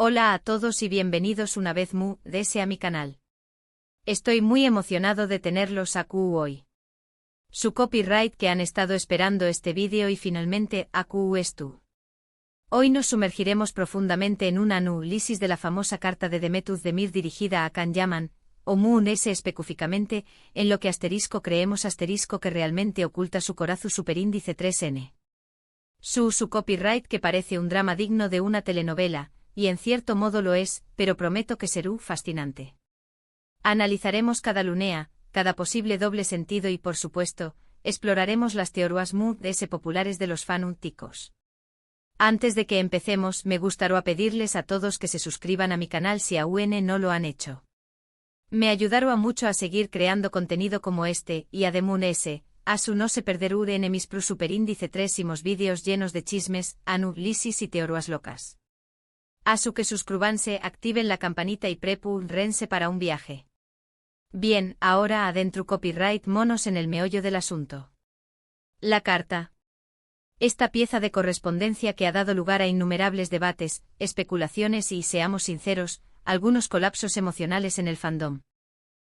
Hola a todos y bienvenidos una vez más a mi canal. Estoy muy emocionado de tenerlos aquí hoy. Su copyright que han estado esperando este vídeo y finalmente aquí es tú. Hoy nos sumergiremos profundamente en un análisis de la famosa carta de Demeter Demir dirigida a Can Yaman, o Moon S específicamente, en lo que creemos que realmente oculta su corazón superíndice 3N. Su copyright que parece un drama digno de una telenovela, y en cierto modo lo es, pero prometo que será fascinante. Analizaremos cada lunea, cada posible doble sentido y por supuesto, exploraremos las teorías populares de los fanáticos. Antes de que empecemos, me gustaría pedirles a todos que se suscriban a mi canal si aún no lo han hecho. Me ayudará mucho a seguir creando contenido como este, y además no se perderán en mis superíndice 3 vídeos llenos de chismes, análisis y teorías locas. Que suscríbanse, activen la campanita y prepárense para un viaje. Bien, ahora adentro copyright monos en el meollo del asunto. La carta. Esta pieza de correspondencia que ha dado lugar a innumerables debates, especulaciones y, seamos sinceros, algunos colapsos emocionales en el fandom.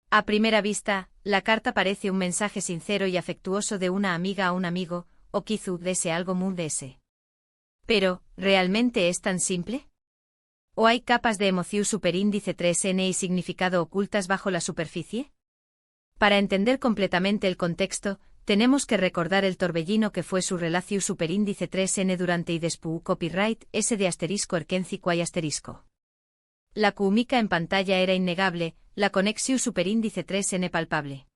A primera vista, la carta parece un mensaje sincero y afectuoso de una amiga a un amigo, o quizá desee algo muy de ese. Pero, ¿realmente es tan simple? ¿O hay capas de emoción superíndice 3N y significado ocultas bajo la superficie? Para entender completamente el contexto, tenemos que recordar el torbellino que fue su relación superíndice 3N durante y después copyright S de *erkencico y asterisco. La química en pantalla era innegable, la conexión superíndice 3N palpable.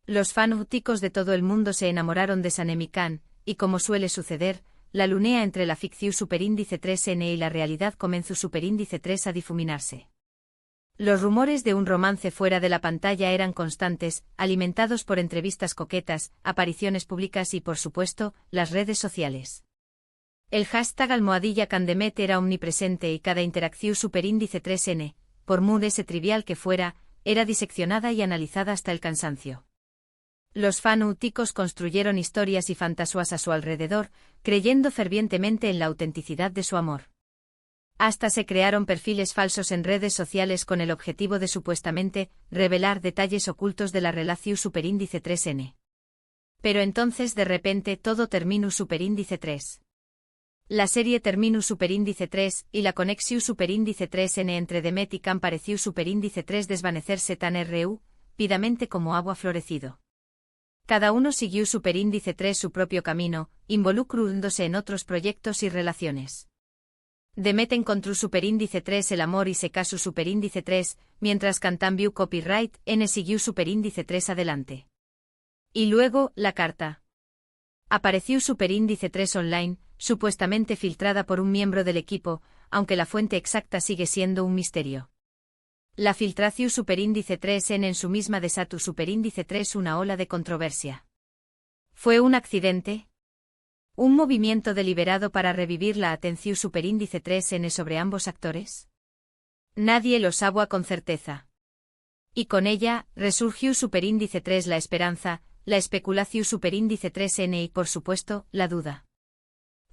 Los fanáticos de todo el mundo se enamoraron de Sanemikan, y como suele suceder, la lunea entre la ficción superíndice 3N y la realidad comenzó superíndice 3 a difuminarse. Los rumores de un romance fuera de la pantalla eran constantes, alimentados por entrevistas coquetas, apariciones públicas y por supuesto, las redes sociales. El hashtag #Candemet era omnipresente y cada interacción superíndice 3N, por muy trivial que fuera, era diseccionada y analizada hasta el cansancio. Los fanáticos construyeron historias y fantasías a su alrededor, creyendo fervientemente en la autenticidad de su amor. Hasta se crearon perfiles falsos en redes sociales con el objetivo de supuestamente revelar detalles ocultos de la relación superíndice 3N. Pero entonces de repente todo terminó superíndice 3. La serie terminó superíndice 3 y la conexión superíndice 3N entre Demet y Can pareció superíndice 3 desvanecerse tan rápidamente como agua florecido. Cada uno siguió superíndice 3 su propio camino, involucrándose en otros proyectos y relaciones. Demet encontró superíndice 3 el amor y se casó superíndice 3, mientras Can view copyright N siguió superíndice 3 adelante. Y luego, la carta. Apareció superíndice 3 online, supuestamente filtrada por un miembro del equipo, aunque la fuente exacta sigue siendo un misterio. La filtración superíndice 3N en su misma desató superíndice 3 una ola de controversia. ¿Fue un accidente? ¿Un movimiento deliberado para revivir la atención superíndice 3N sobre ambos actores? Nadie lo sabe con certeza. Y con ella, resurgió superíndice 3 la esperanza, la especulación superíndice 3N y por supuesto, la duda.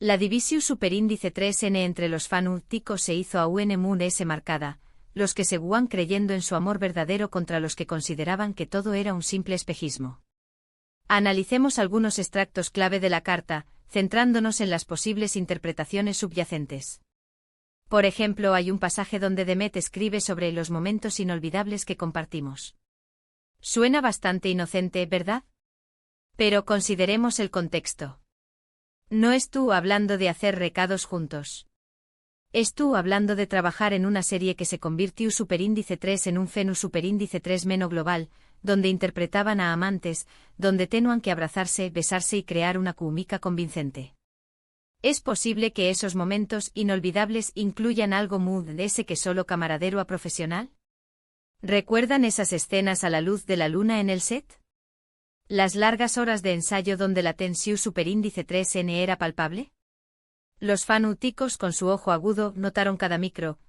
La división superíndice 3N entre los fanáticos se hizo aún Moon S marcada, los que seguían creyendo en su amor verdadero contra los que consideraban que todo era un simple espejismo. Analicemos algunos extractos clave de la carta, centrándonos en las posibles interpretaciones subyacentes. Por ejemplo, hay un pasaje donde Demet escribe sobre los momentos inolvidables que compartimos. Suena bastante inocente, ¿verdad? Pero consideremos el contexto. No estuvo hablando de hacer recados juntos. Estuvo hablando de trabajar en una serie que se convirtió superíndice 3 en un fenómeno superíndice 3 menos global, donde interpretaban a amantes, donde tenían que abrazarse, besarse y crear una química convincente. ¿Es posible que esos momentos inolvidables incluyan algo muy de ese que solo camaradero a profesional? ¿Recuerdan esas escenas a la luz de la luna en el set? ¿Las largas horas de ensayo donde la tensión superíndice 3N era palpable? Los fanáticos con su ojo agudo notaron cada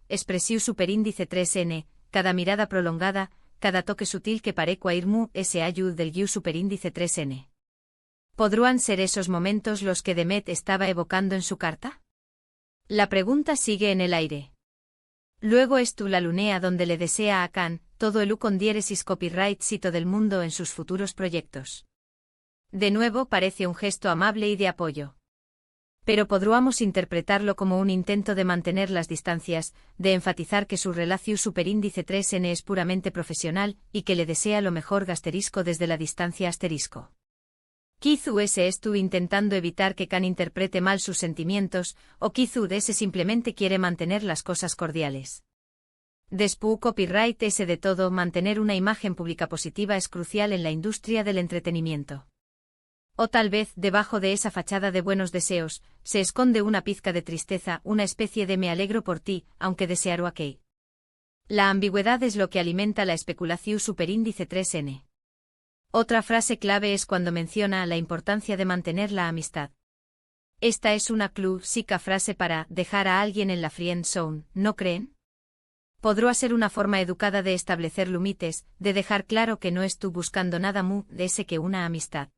expresión superíndice 3N, cada mirada prolongada, cada toque sutil que parecía ir ese ayud del guiú superíndice 3N. ¿Podrían ser esos momentos los que Demet estaba evocando en su carta? La pregunta sigue en el aire. Luego estu la lunea donde le desea a Kan, todo el con diéresis copyright sito del mundo en sus futuros proyectos. De nuevo parece un gesto amable y de apoyo. Pero podríamos interpretarlo como un intento de mantener las distancias, de enfatizar que su relación superíndice 3n es puramente profesional y que le desea lo mejor asterisco desde la distancia asterisco. Quizás estu intentando evitar que Kan interprete mal sus sentimientos, o quizás ese simplemente quiere mantener las cosas cordiales. Después copyright ese de todo, mantener una imagen pública positiva es crucial en la industria del entretenimiento. O tal vez, debajo de esa fachada de buenos deseos, se esconde una pizca de tristeza, una especie de me alegro por ti, aunque desearo aquí. La ambigüedad es lo que alimenta la especulación superíndice 3n. Otra frase clave es cuando menciona la importancia de mantener la amistad. Esta es una clásica frase para dejar a alguien en la friend zone, ¿no creen? Podría ser una forma educada de establecer límites, de dejar claro que no estoy buscando nada más de ese que una amistad.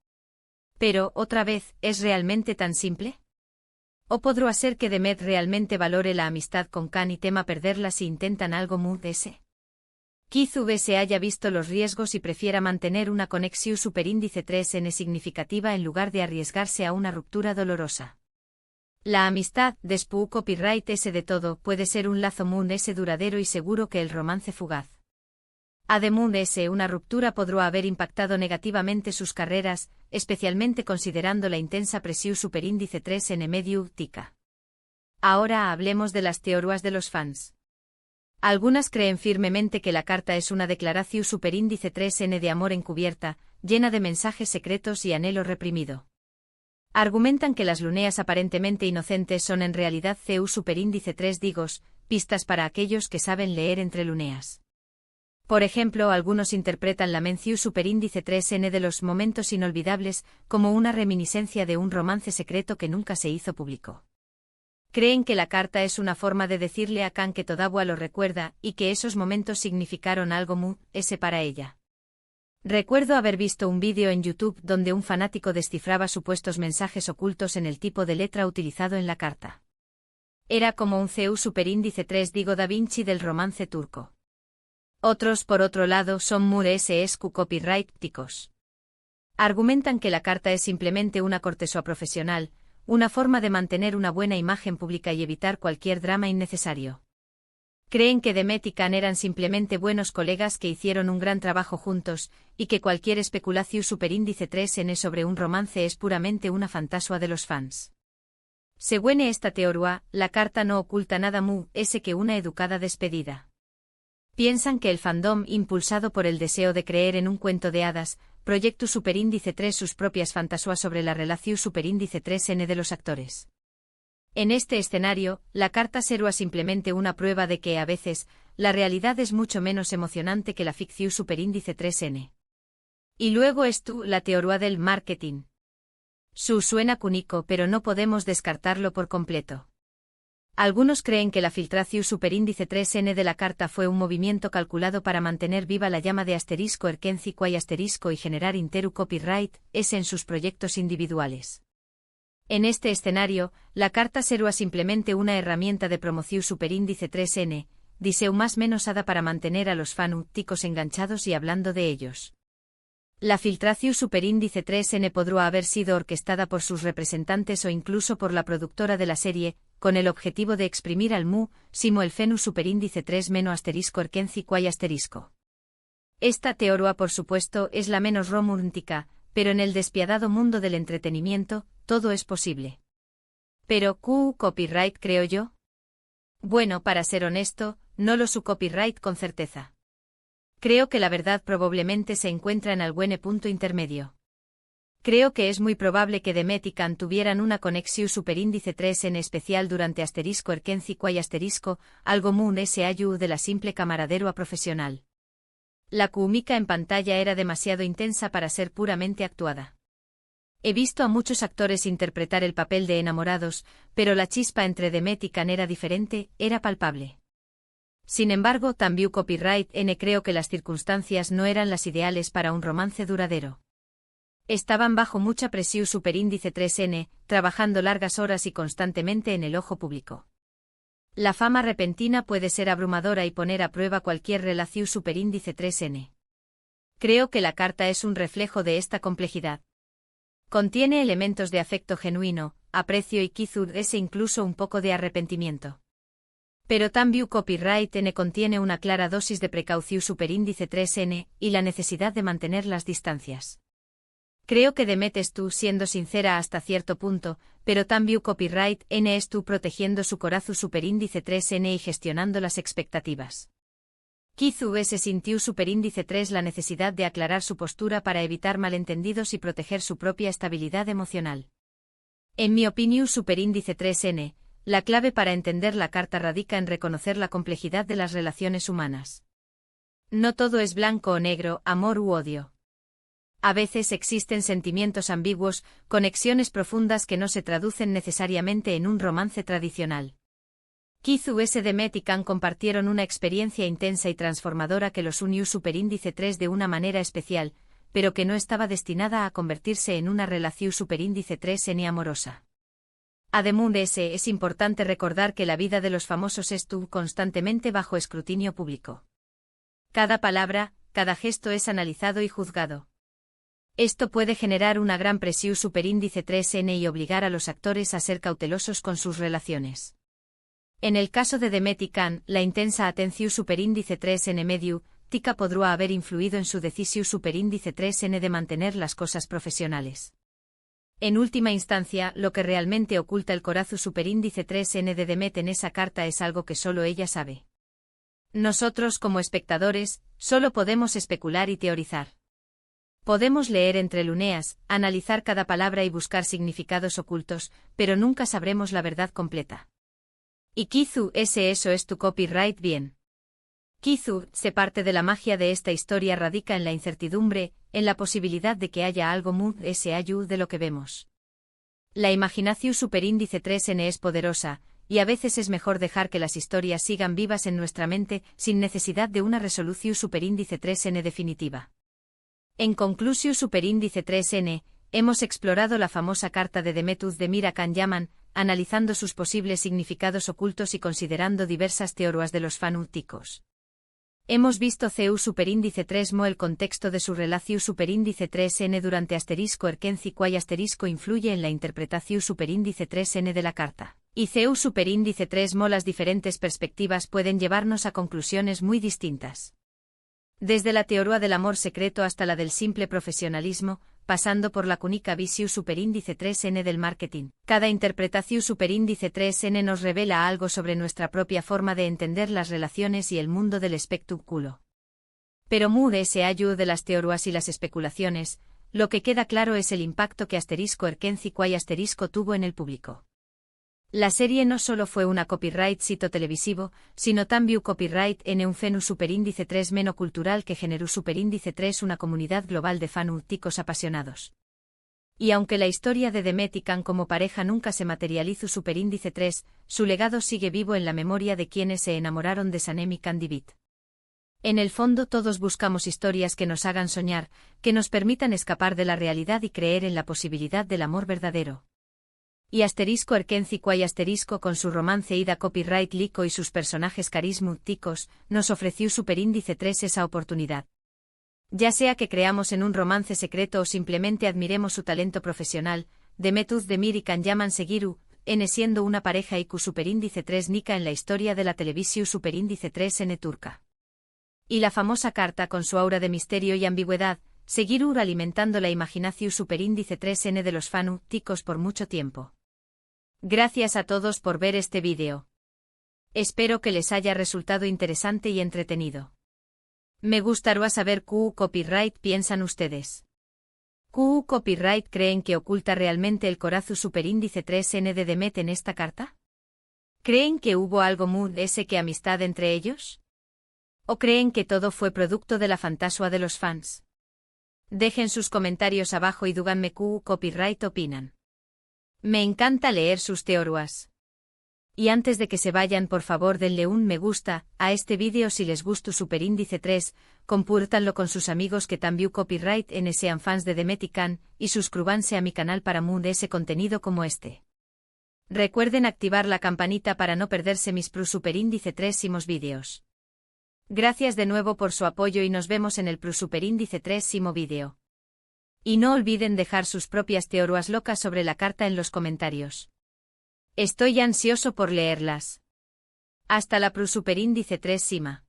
Pero, otra vez, ¿es realmente tan simple? ¿O podría ser que Demet realmente valore la amistad con Kan y tema perderla si intentan algo más de ese? Quizás se haya visto los riesgos y prefiera mantener una conexión superíndice 3n significativa en lugar de arriesgarse a una ruptura dolorosa. La amistad, después copyright ese de todo, puede ser un lazo muy ese duradero y seguro que el romance fugaz. Además ese una ruptura podría haber impactado negativamente sus carreras, especialmente considerando la intensa presión superíndice 3n medio tica. Ahora hablemos de las teorías de los fans. Algunas creen firmemente que la carta es una declaración superíndice 3n de amor encubierta, llena de mensajes secretos y anhelo reprimido. Argumentan que las luneas aparentemente inocentes son en realidad CU superíndice 3 digos, pistas para aquellos que saben leer entre luneas. Por ejemplo, algunos interpretan la mención superíndice 3n de los momentos inolvidables como una reminiscencia de un romance secreto que nunca se hizo público. Creen que la carta es una forma de decirle a Kan que todavía lo recuerda y que esos momentos significaron algo muy ese para ella. Recuerdo haber visto un vídeo en YouTube donde un fanático descifraba supuestos mensajes ocultos en el tipo de letra utilizado en la carta. Era como un CU superíndice 3 digo Da Vinci del romance turco. Otros, por otro lado, son muy SSQ copyright-ticos. Argumentan que la carta es simplemente una cortesía profesional, una forma de mantener una buena imagen pública y evitar cualquier drama innecesario. Creen que Demet y Kan eran simplemente buenos colegas que hicieron un gran trabajo juntos, y que cualquier especulación superíndice 3n sobre un romance es puramente una fantasía de los fans. Según esta teoría, la carta no oculta nada más ese que una educada despedida. Piensan que el fandom, impulsado por el deseo de creer en un cuento de hadas, proyecta superíndice 3 sus propias fantasías sobre la relación superíndice 3n de los actores. En este escenario, la carta será simplemente una prueba de que, a veces, la realidad es mucho menos emocionante que la ficción superíndice 3n. Y luego la teoría del marketing. Suena cúnico, pero no podemos descartarlo por completo. Algunos creen que la filtración superíndice 3n de la carta fue un movimiento calculado para mantener viva la llama de asterisco erkencico y asterisco y generar interu copyright ese en sus proyectos individuales. En este escenario, la carta será simplemente una herramienta de promoción superíndice 3n, diseu más menos ada para mantener a los fanáticos enganchados y hablando de ellos. La filtración superíndice 3n podría haber sido orquestada por sus representantes o incluso por la productora de la serie, con el objetivo de exprimir al simo el fenus superíndice 3 menos asterisco erkencico y asterisco. Esta teoría, por supuesto, es la menos romántica, pero en el despiadado mundo del entretenimiento, todo es posible. Pero, ¿copyright creo yo? Bueno, para ser honesto, no lo su copyright con certeza. Creo que la verdad probablemente se encuentra en algún punto intermedio. Creo que es muy probable que Demet y Kan tuvieran una conexión superíndice 3 en especial durante asterisco erkencico y asterisco, algo muy ese ayu de la simple camaradero a profesional. La química en pantalla era demasiado intensa para ser puramente actuada. He visto a muchos actores interpretar el papel de enamorados, pero la chispa entre Demet y Kan era diferente, era palpable. Sin embargo, también copyright n creo que las circunstancias no eran las ideales para un romance duradero. Estaban bajo mucha presión superíndice 3n, trabajando largas horas y constantemente en el ojo público. La fama repentina puede ser abrumadora y poner a prueba cualquier relación superíndice 3n. Creo que la carta es un reflejo de esta complejidad. Contiene elementos de afecto genuino, aprecio y quizás incluso un poco de arrepentimiento. Pero también copyright N contiene una clara dosis de precaución superíndice 3n y la necesidad de mantener las distancias. Creo que Demet es tú siendo sincera hasta cierto punto, pero también copyright N es tú protegiendo su corazón superíndice 3n y gestionando las expectativas. Kizu se sintió superíndice 3 la necesidad de aclarar su postura para evitar malentendidos y proteger su propia estabilidad emocional. En mi opinión superíndice 3n, la clave para entender la carta radica en reconocer la complejidad de las relaciones humanas. No todo es blanco o negro, amor u odio. A veces existen sentimientos ambiguos, conexiones profundas que no se traducen necesariamente en un romance tradicional. Kizu Demet y Kan compartieron una experiencia intensa y transformadora que los unió superíndice 3 de una manera especial, pero que no estaba destinada a convertirse en una relación superíndice 3 ni amorosa. Además es importante recordar que la vida de los famosos estuvo constantemente bajo escrutinio público. Cada palabra, cada gesto es analizado y juzgado. Esto puede generar una gran presión superíndice 3n y obligar a los actores a ser cautelosos con sus relaciones. En el caso de Demet y Kan, la intensa atención superíndice 3n medio, tica podría haber influido en su decisión superíndice 3n de mantener las cosas profesionales. En última instancia, lo que realmente oculta el corazón superíndice 3n de Demet en esa carta es algo que solo ella sabe. Nosotros, como espectadores, solo podemos especular y teorizar. Podemos leer entre líneas, analizar cada palabra y buscar significados ocultos, pero nunca sabremos la verdad completa. Y Kizu eso es tu copyright bien. Kizu, se parte de la magia de esta historia radica en la incertidumbre, en la posibilidad de que haya algo muy de lo que vemos. La imaginación superíndice 3n es poderosa, y a veces es mejor dejar que las historias sigan vivas en nuestra mente, sin necesidad de una resolución superíndice 3n definitiva. En conclusión superíndice 3n, hemos explorado la famosa carta de Demetuz de Mira Kan Yaman, analizando sus posibles significados ocultos y considerando diversas teorías de los fanáticos. Hemos visto CU superíndice 3 mo el contexto de su relación superíndice 3n durante asterisco Erkenci cuay asterisco influye en la interpretación superíndice 3n de la carta. Y CU superíndice 3 mo las diferentes perspectivas pueden llevarnos a conclusiones muy distintas. Desde la teoría del amor secreto hasta la del simple profesionalismo, pasando por la cúnica visión superíndice 3n del marketing. Cada interpretación superíndice 3n nos revela algo sobre nuestra propia forma de entender las relaciones y el mundo del espectáculo. Pero se ayuda de las teorías y las especulaciones, lo que queda claro es el impacto que asterisco Erkenci cuay asterisco tuvo en el público. La serie no solo fue una copyright sito televisivo, sino también copyright en un fenu superíndice 3 menocultural que generó superíndice 3 una comunidad global de fanáticos apasionados. Y aunque la historia de Demet y Kan como pareja nunca se materializó superíndice 3, su legado sigue vivo en la memoria de quienes se enamoraron de Sanem y Candivit. En el fondo todos buscamos historias que nos hagan soñar, que nos permitan escapar de la realidad y creer en la posibilidad del amor verdadero. Y asterisco Erkenci cuay asterisco con su romance ida copyright lico y sus personajes carismáticos, nos ofreció superíndice 3 esa oportunidad. Ya sea que creamos en un romance secreto o simplemente admiremos su talento profesional, Demetuz Demir y Kan Yaman Segiru, siendo una pareja IQ superíndice 3 nica en la historia de la televisión superíndice 3n turca. Y la famosa carta con su aura de misterio y ambigüedad, Segiru alimentando la imaginación superíndice 3n de los fanáticos por mucho tiempo. Gracias a todos por ver este vídeo. Espero que les haya resultado interesante y entretenido. Me gustaría saber qué copyright piensan ustedes. ¿Qué copyright creen que oculta realmente el corazón superíndice 3n de Demet en esta carta? ¿Creen que hubo algo muy que amistad entre ellos? ¿O creen que todo fue producto de la fantasía de los fans? Dejen sus comentarios abajo y díganme qué copyright opinan. Me encanta leer sus teorías. Y antes de que se vayan por favor denle un me gusta a este vídeo si les gustó superíndice 3, compártanlo con sus amigos que también copyright sean fans de Demet y Kan, y suscríbanse a mi canal para más contenido como este. Recuerden activar la campanita para no perderse mis Superindice 3 vídeos. Gracias de nuevo por su apoyo y nos vemos en el Superindice 3 vídeo. Y no olviden dejar sus propias teorías locas sobre la carta en los comentarios. Estoy ansioso por leerlas. Hasta la Superindice 3.